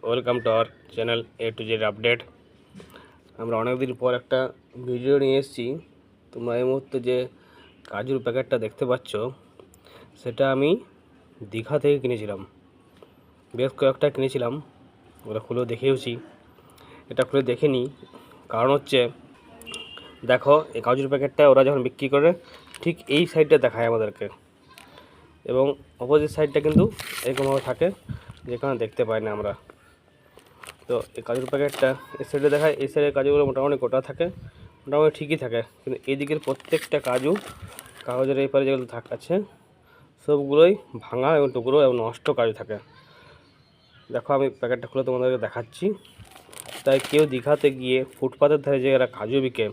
Welcome to our channel A to Z update. আমরা অনেক দিন পর একটা ভিডিও নিয়ে এসেছি। তোমরা এই মুহূর্তে যে কাজুর প্যাকেটটা দেখতে পাচ্ছ সেটা আমি দীঘা থেকে কিনেছিলাম। বেশ কয়েকটা কিনেছিলাম, ওরা খুলেও দেখেওছি। এটা খুলে দেখে নিই, কারণ হচ্ছে দেখো এই কাজুর প্যাকেটটা ওরা যখন বিক্রি করে ঠিক এই সাইডটা দেখায় আমাদেরকে, এবং অপোজিট সাইডটা কিন্তু এরকমভাবে থাকে যেখানে দেখতে পাই না আমরা। তো এই কাজুর প্যাকেটটা এই সাইডে দেখায়, এই সাইডের কাজুগুলো মোটামুটি গোটা থাকে, মোটামুটি ঠিকই থাকে, কিন্তু এই দিকের প্রত্যেকটা কাজু কাগজের এই পারে যেগুলো আছে সবগুলোই ভাঙা এবং টুকরো এবং নষ্ট কাজু থাকে। দেখো আমি প্যাকেটটা খুলে তোমাদেরকে দেখাচ্ছি। তাই কেউ দীঘাতে গিয়ে ফুটপাতের ধারে যে এরা কাজু বিকে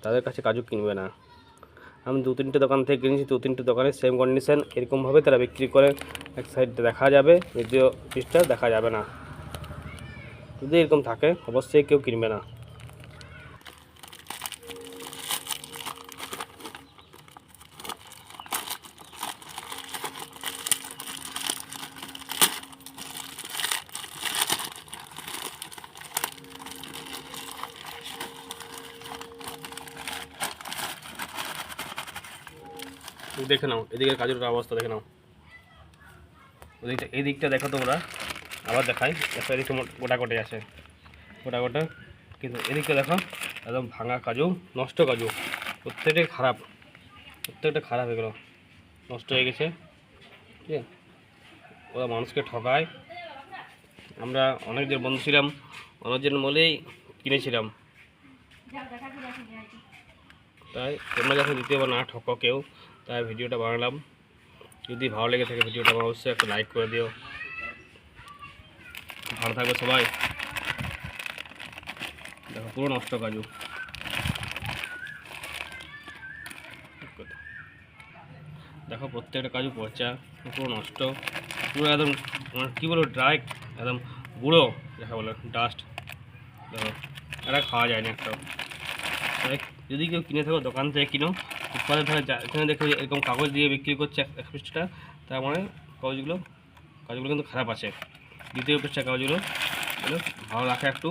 তাদের কাছে কাজু কিনবে না। আমি 2-3টে দোকান থেকে কিনেছি, 2-3টে দোকানে সেম কন্ডিশন এরকমভাবে তারা বিক্রি করে। এক সাইডটা দেখা যাবে, দ্বিতীয় পিসটা দেখা যাবে না। যদি এরকম থাকে অবশ্যই কেউ কিনবে না। দেখে নাও এদিকের কাজের অবস্থা, দেখে নাও ওদিকটা, এই দিকটা দেখো তোমরা, আবার দেখাই। দেখো এদিকে গোটা গোটে আছে, গোটা গোটা, কিন্তু এদিকটা দেখো একদম ভাঙা কাজু, নষ্ট কাজু, প্রত্যেকটাই খারাপ, প্রত্যেকটা খারাপ, এগুলো নষ্ট হয়ে গেছে। ঠিক আছে, ওরা মানুষকে ঠকায়। আমরা অনেকজন বন্ধু ছিলাম, অনেকজন বলেই কিনেছিলাম। তাই তোমরা যখন দ্বিতীয়বার না ঠকো কেউ, তাই ভিডিওটা বানালাম। যদি ভালো লেগে থাকে ভিডিওটা অবশ্যই একটা লাইক করে দিও। ভালো থাকবে সবাই। দেখো পুরো নষ্ট কাজু, দেখো প্রত্যেকটা কাজু পচা, পুরো নষ্ট, পুরো একদম কী বলবো, ড্রাই, একদম গুঁড়ো দেখা বলে, ডাস্ট। দেখো এটা খাওয়া যায় না একটাও। তাই যদি কেউ কিনে থাকো দোকান থেকে কিনো, ফুটপাতের ধারে এখানে দেখো এরকম কাগজ দিয়ে বিক্রি করছে 1 পিসটা, তার মানে কাগজগুলো কিন্তু খারাপ আছে। দ্বিতীয় পিসটা কাগজগুলো ভালো রাখে একটু।